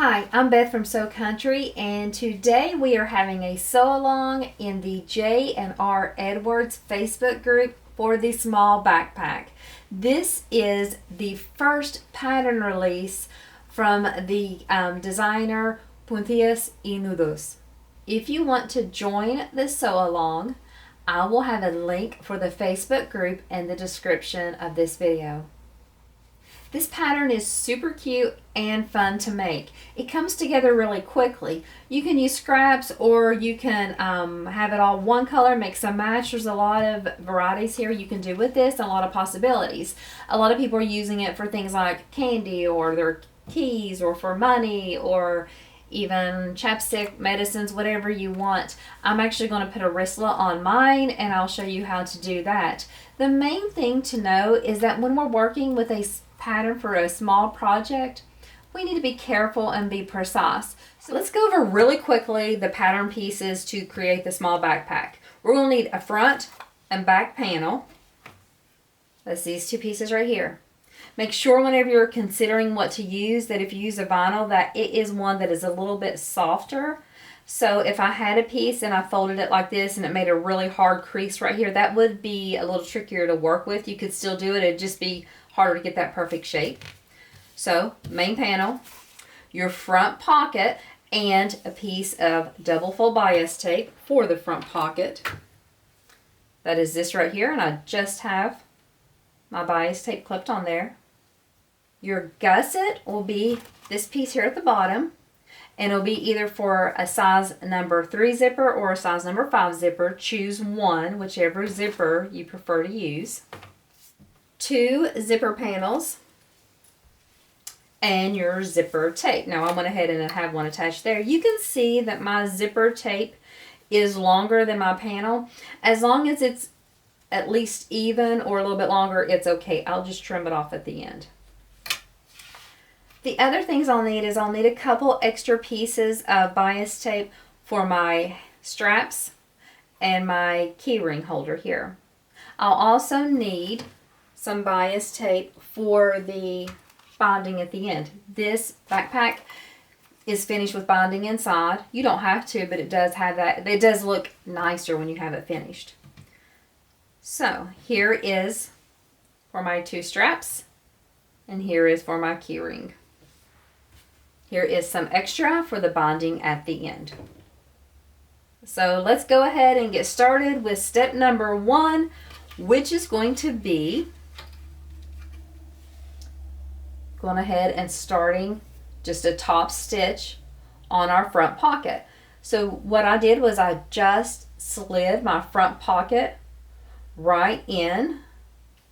Hi, I'm Beth from Sew Country, and today we are having a sew along in the j&rewards Facebook group for the Smol backpack. This is the first pattern release from the designer Puntillas y Nudos. If you want to join the sew along, I will have a link for the Facebook group in the description of this video. This pattern is super cute and fun to make. It comes together really quickly. You can use scraps or you can have it all one color, mix and match. There's a lot of varieties here you can do with this, a lot of possibilities. A lot of people are using it for things like candy or their keys or for money or even chapstick, medicines, whatever you want. I'm actually going to put a wristlet on mine and I'll show you how to do that. The main thing to know is that when we're working with a pattern for a small project, we need to be careful and be precise. So let's go over really quickly the pattern pieces to create the small backpack. We're going to need a front and back panel. That's these two pieces right here. Make sure whenever you're considering what to use that if you use a vinyl that it is one that is a little bit softer. So if I had a piece and I folded it like this and it made a really hard crease right here, that would be a little trickier to work with. You could still do it, it'd just be harder to get that perfect shape. So main panel, your front pocket, and a piece of double fold bias tape for the front pocket. That is this right here, and I just have my bias tape clipped on there. Your gusset will be this piece here at the bottom, and it'll be either for a size number 3 zipper or a size number 5 zipper. Choose one, whichever zipper you prefer to use. 2 zipper panels and your zipper tape. Now I went ahead and have one attached there. You can see that my zipper tape is longer than my panel. As long as it's at least even or a little bit longer, it's okay. I'll just trim it off at the end. The other things I'll need is I'll need a couple extra pieces of bias tape for my straps and my keyring holder here. I'll also need some bias tape for the binding at the end. This backpack is finished with binding inside. You don't have to, but it does have that. It does look nicer when you have it finished. So here is for my 2 straps, and here is for my keyring. Here is some extra for the binding at the end. So let's go ahead and get started with step number 1, which is going to be going ahead and starting just a top stitch on our front pocket. So what I did was I just slid my front pocket right in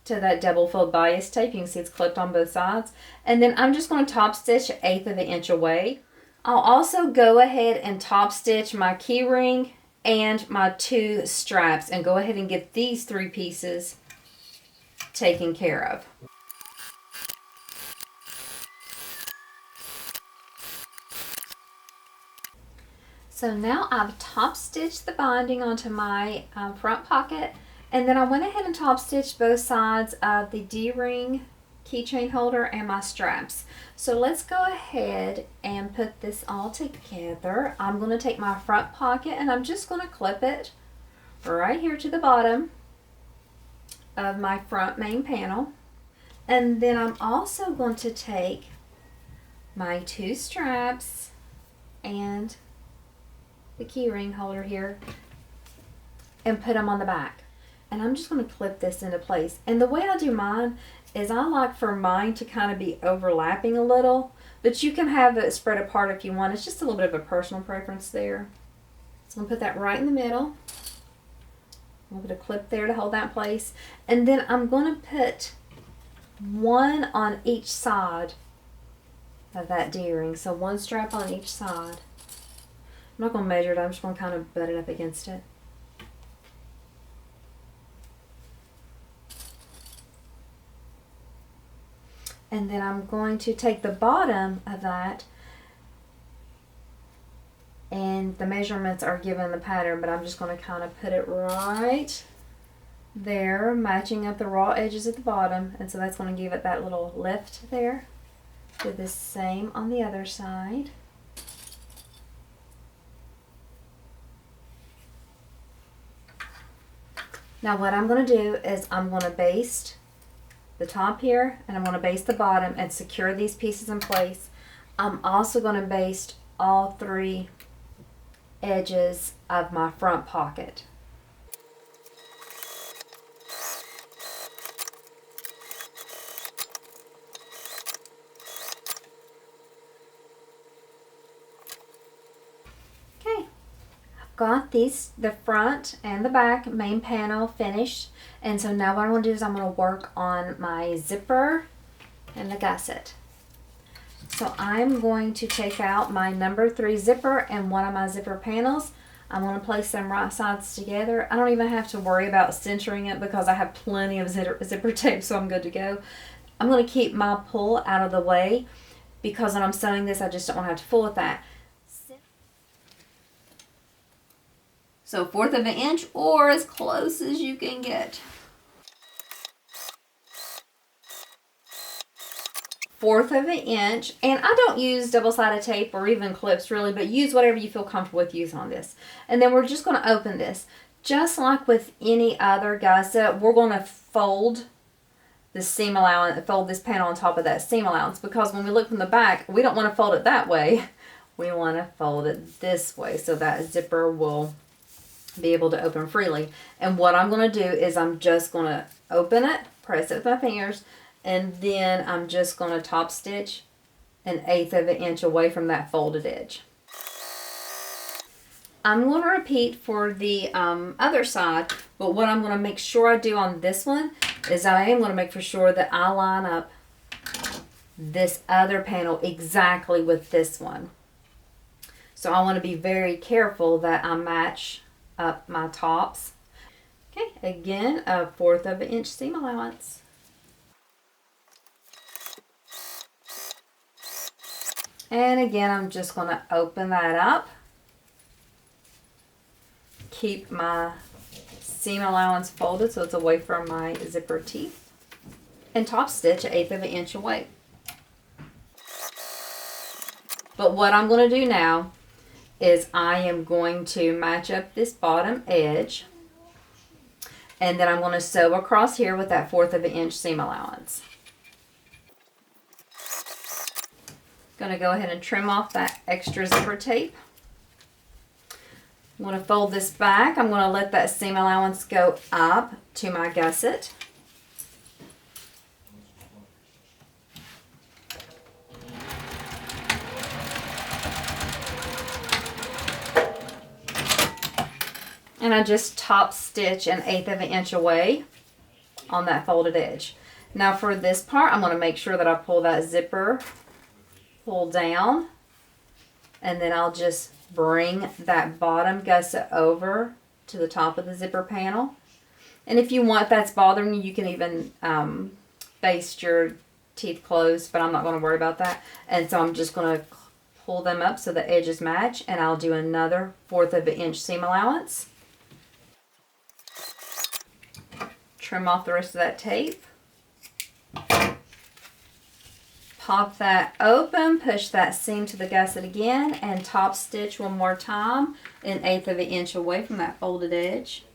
to that double fold bias tape. You can see it's clipped on both sides, and then I'm just going to top stitch 1/8 of an inch away. I'll also go ahead and top stitch my key ring and my 2 straps and go ahead and get these 3 pieces taken care of. So now I've top stitched the binding onto my front pocket, and then I went ahead and top stitched both sides of the D-ring keychain holder and my straps. So let's go ahead and put this all together. I'm going to take my front pocket and I'm just going to clip it right here to the bottom of my front main panel. And then I'm also going to take my 2 straps and the key ring holder here and put them on the back. And I'm just going to clip this into place. And the way I do mine is I like for mine to kind of be overlapping a little, but you can have it spread apart if you want. It's just a little bit of a personal preference there. So I'm going to put that right in the middle. I'm going to put a clip there to hold that in place. And then I'm going to put one on each side of that D-ring. So 1 strap on each side. I'm not going to measure it, I'm just going to kind of butt it up against it. And then I'm going to take the bottom of that, and the measurements are given in the pattern, but I'm just going to kind of put it right there, matching up the raw edges at the bottom, and so that's going to give it that little lift there. Do the same on the other side. Now what I'm going to do is I'm going to baste the top here, and I'm going to baste the bottom and secure these pieces in place. I'm also going to baste all 3 edges of my front pocket. Okay, I've got these, the front and the back main panel finished, and so now what I'm going to do is I'm going to work on my zipper and the gusset. So I'm going to take out my number 3 zipper and one of my zipper panels. I'm going to place them right sides together. I don't even have to worry about centering it because I have plenty of zipper tape, so I'm good to go. I'm going to keep my pull out of the way because when I'm sewing this, I just don't want to have to fool with that. So 1/4 of an inch or as close as you can get. 1/4 of an inch, and I don't use double-sided tape or even clips really, but use whatever you feel comfortable with using on this. And then we're just going to open this. Just like with any other gusset, we're going to fold the seam allowance, fold this panel on top of that seam allowance, because when we look from the back, we don't want to fold it that way. We want to fold it this way so that zipper will be able to open freely. And what I'm going to do is I'm just going to open it, press it with my fingers, and then I'm just going to top stitch 1/8 of an inch away from that folded edge. I'm going to repeat for the other side, but what I'm going to make sure I do on this one is I am going to make for sure that I line up this other panel exactly with this one. So I want to be very careful that I match up my tops. Okay, again, 1/4 of an inch seam allowance. And again, I'm just going to open that up. Keep my seam allowance folded so it's away from my zipper teeth. And top stitch 1/8 of an inch away. But what I'm going to do now is I am going to match up this bottom edge. And then I'm going to sew across here with that 1/4 of an inch seam allowance. Going to go ahead and trim off that extra zipper tape. I'm going to fold this back. I'm going to let that seam allowance go up to my gusset. And I just top stitch 1/8 of an inch away on that folded edge. Now for this part, I'm going to make sure that I pull that zipper pull down, and then I'll just bring that bottom gusset over to the top of the zipper panel. And if you want, if that's bothering you, you can even baste your teeth closed, but I'm not going to worry about that. And so I'm just going to pull them up so the edges match, and I'll do another 1/4 of an inch seam allowance. Trim off the rest of that tape. Pop that open, push that seam to the gusset again, and top stitch one more time 1/8 of an inch away from that folded edge.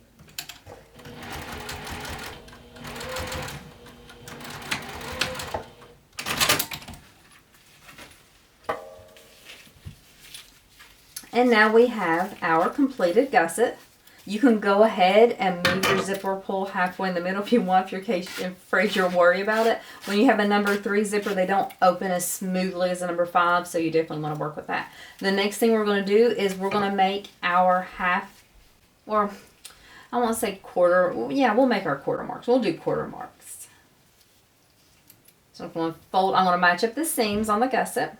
And now we have our completed gusset. You can go ahead and move your zipper pull halfway in the middle if you want, if you're afraid you'll worry about it. When you have a number 3 zipper, they don't open as smoothly as a number 5, so you definitely want to work with that. The next thing we're going to do is we're going to make our half, or I won't say quarter, yeah, we'll make our quarter marks. We'll do quarter marks. So I'm going to match up the seams on the gusset.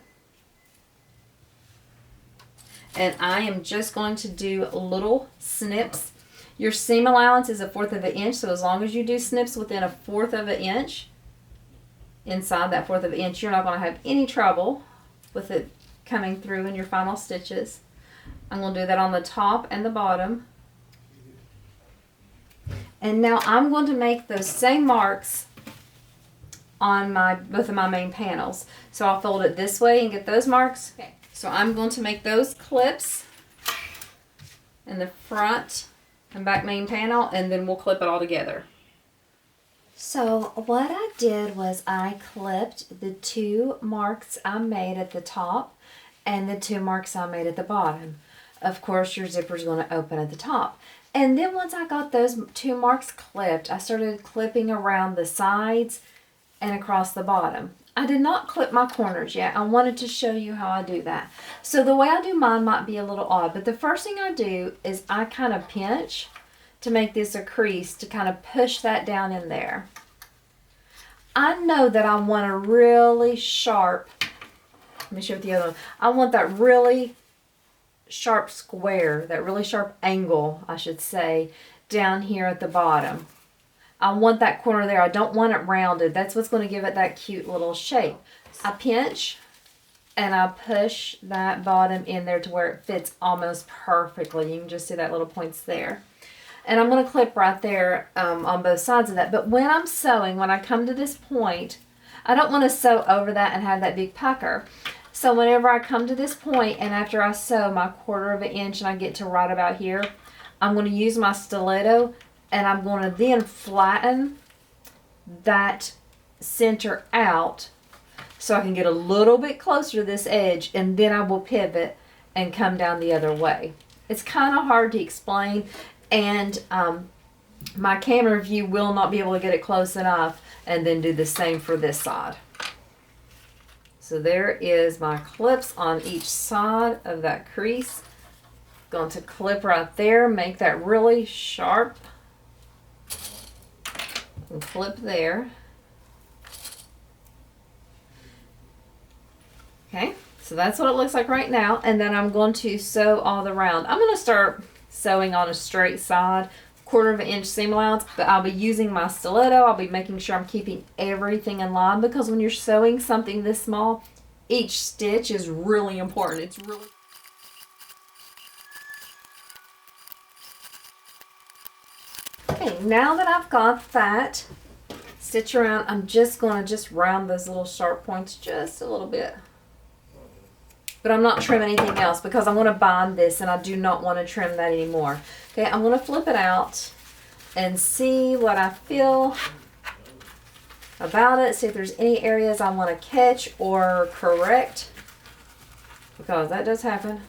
And I am just going to do little snips. Your seam allowance is 1/4 of an inch, so as long as you do snips within 1/4 of an inch, inside that 1/4 of an inch, you're not going to have any trouble with it coming through in your final stitches. I'm going to do that on the top and the bottom. And now I'm going to make those same marks on both of my main panels. So I'll fold it this way and get those marks. Okay. So I'm going to make those clips in the front and back main panel, and then we'll clip it all together. So what I did was I clipped the 2 marks I made at the top and the 2 marks I made at the bottom. Of course, your zipper is going to open at the top. And then once I got those 2 marks clipped, I started clipping around the sides and across the bottom. I did not clip my corners yet. I wanted to show you how I do that. So the way I do mine might be a little odd, but the first thing I do is I kind of pinch to make this a crease to kind of push that down in there. I know that I want a really sharp, let me show you the other one. I want that really sharp square, that really sharp angle, I should say, down here at the bottom. I want that corner there. I don't want it rounded. That's what's going to give it that cute little shape. I pinch and I push that bottom in there to where it fits almost perfectly. You can just see that little points there. And I'm going to clip right there on both sides of that. But when I'm sewing, when I come to this point, I don't want to sew over that and have that big pucker. So whenever I come to this point and after I sew my 1/4 inch and I get to right about here, I'm going to use my stiletto and I'm going to then flatten that center out so I can get a little bit closer to this edge, and then I will pivot and come down the other way. It's kind of hard to explain, and my camera view will not be able to get it close enough, and then do the same for this side. So there is my clips on each side of that crease. Going to clip right there, make that really sharp, and clip there. Okay, so that's what it looks like right now, and then I'm going to sew all around. I'm going to start sewing on a straight side, 1/4 inch seam allowance, but I'll be using my stiletto. I'll be making sure I'm keeping everything in line, because when you're sewing something this small, each stitch is really important. It's really okay. Now that I've got that stitch around, I'm just going to round those little sharp points just a little bit. But I'm not trimming anything else because I'm going to bind this and I do not want to trim that anymore. Okay, I'm going to flip it out and see what I feel about it. See if there's any areas I want to catch or correct, because that does happen.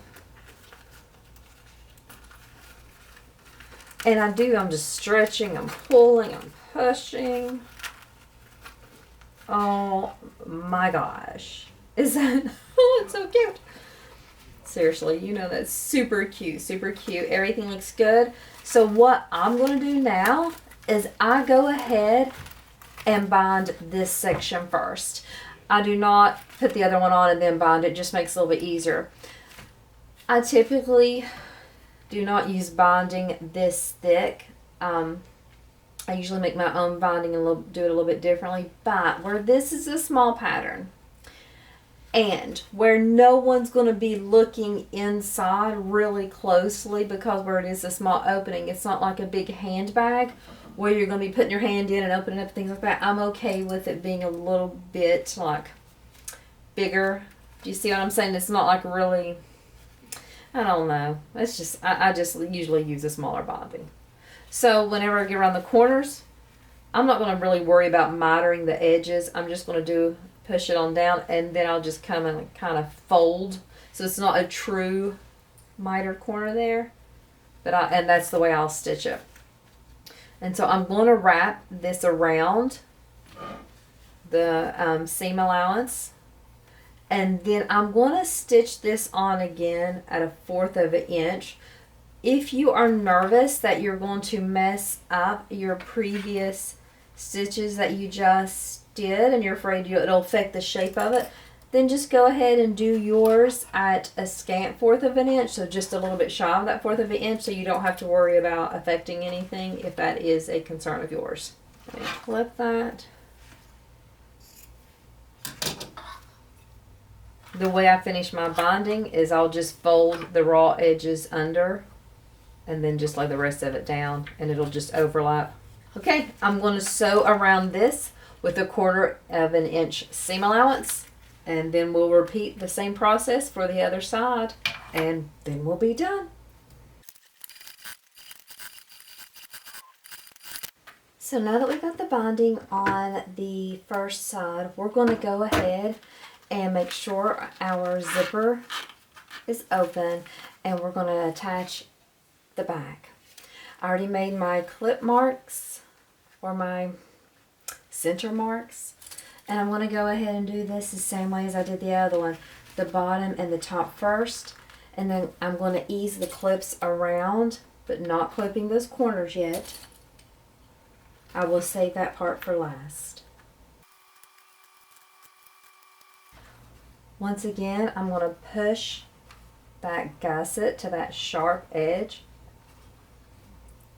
And I'm just stretching, I'm pulling, I'm pushing. Oh my gosh. Is that, oh, it's so cute. Seriously, you know, that's super cute, super cute. Everything looks good. So what I'm going to do now is I go ahead and bind this section first. I do not put the other one on and then bind it. It just makes it a little bit easier. I typically do not use binding this thick. I usually make my own binding and do it a little bit differently. But where this is a small pattern, and where no one's going to be looking inside really closely, because where it is a small opening, it's not like a big handbag where you're going to be putting your hand in and opening up things like that. I'm okay with it being a little bit like bigger. Do you see what I'm saying? It's not like really, I don't know. It's just, I just usually use a smaller binding. So whenever I get around the corners, I'm not going to really worry about mitering the edges. I'm just going to push it on down, and then I'll just come and kind of fold, so it's not a true mitered corner there, but and that's the way I'll stitch it. And so I'm going to wrap this around the seam allowance, and then I'm going to stitch this on again at 1/4 inch. If you are nervous that you're going to mess up your previous stitches that you just did and you're afraid it'll affect the shape of it, then just go ahead and do yours at a scant 1/4 inch, so just a little bit shy of that 1/4 inch, so you don't have to worry about affecting anything if that is a concern of yours. Let me flip that. The way I finish my binding is I'll just fold the raw edges under and then just lay the rest of it down, and it'll just overlap. Okay, I'm going to sew around this. with 1/4 inch seam allowance. And then we'll repeat the same process for the other side, and then we'll be done. So now that we've got the binding on the first side, we're going to go ahead and make sure our zipper is open, and we're going to attach the back. I already made my clip marks or my center marks, and I'm going to go ahead and do this the same way as I did the other one. The bottom and the top first, and then I'm going to ease the clips around, but not clipping those corners yet. I will save that part for last. Once again, I'm going to push that gusset to that sharp edge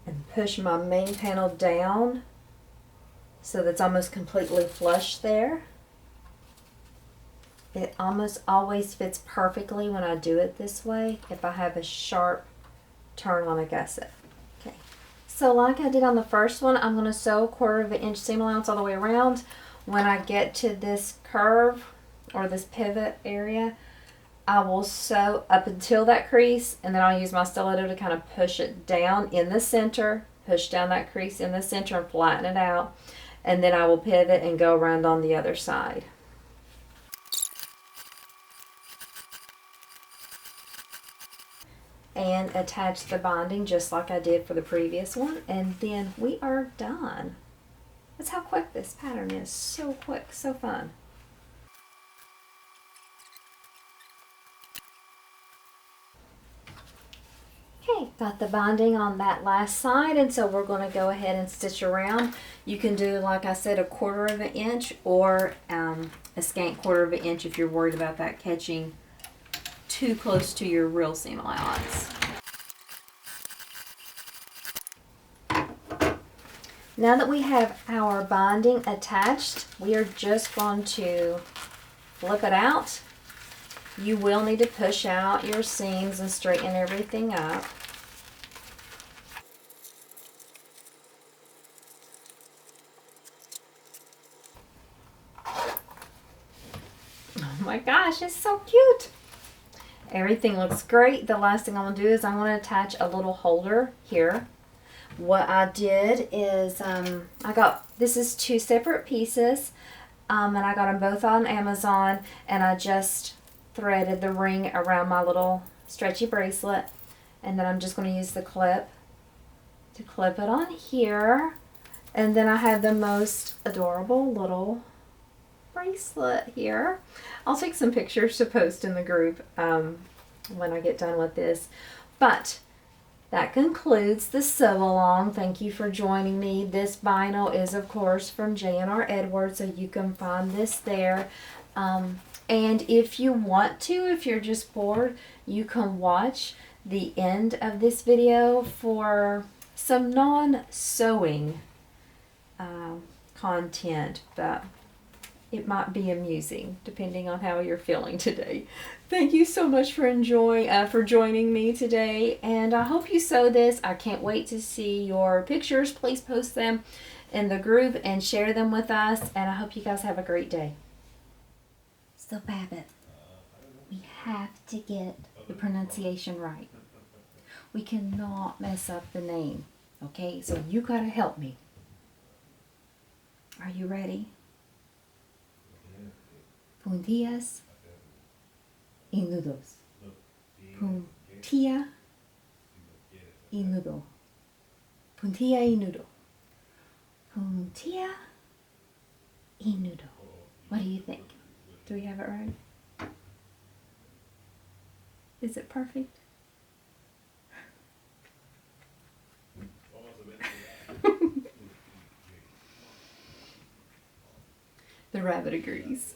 and push my main panel down so that's almost completely flush there. It almost always fits perfectly when I do it this way if I have a sharp turn on a gusset. Okay, so like I did on the first one, I'm going to sew 1/4 inch seam allowance all the way around. When I get to this curve or this pivot area, I will sew up until that crease, and then I'll use my stiletto to kind of push it down in the center, push down that crease in the center and flatten it out, and then I will pivot and go around on the other side. And attach the binding just like I did for the previous one, and then we are done. That's how quick this pattern is. So quick, so fun. Okay, got the binding on that last side, and so we're going to go ahead and stitch around. You can do, like I said, 1/4 inch or a scant 1/4 inch if you're worried about that catching too close to your real seam allowance. Now that we have our binding attached, we are just going to flip it out. You will need to push out your seams and straighten everything up. Oh my gosh, it's so cute. Everything looks great. The last thing I'm going to do is I'm going to attach a little holder here. What I did is this is 2 separate pieces, and I got them both on Amazon, and I just threaded the ring around my little stretchy bracelet, and then I'm just going to use the clip to clip it on here, and then I have the most adorable little bracelet here. I'll take some pictures to post in the group when I get done with this. But that concludes the sew along. Thank you for joining me. This vinyl is of course from j&rewards, so you can find this there. And if you want to, if you're just bored, you can watch the end of this video for some non-sewing content, but it might be amusing depending on how you're feeling today. Thank you so much for joining me today, and I hope you sew this. I can't wait to see your pictures. Please post them in the group and share them with us, and I hope you guys have a great day. So Babbitt, we have to get the pronunciation right. We cannot mess up the name, okay? So you gotta help me. Are you ready? Puntillas y nudos. Puntilla y nudo. Puntilla y nudo. Puntilla y nudo. What do you think? Do we have it right? Is it perfect? The rabbit agrees.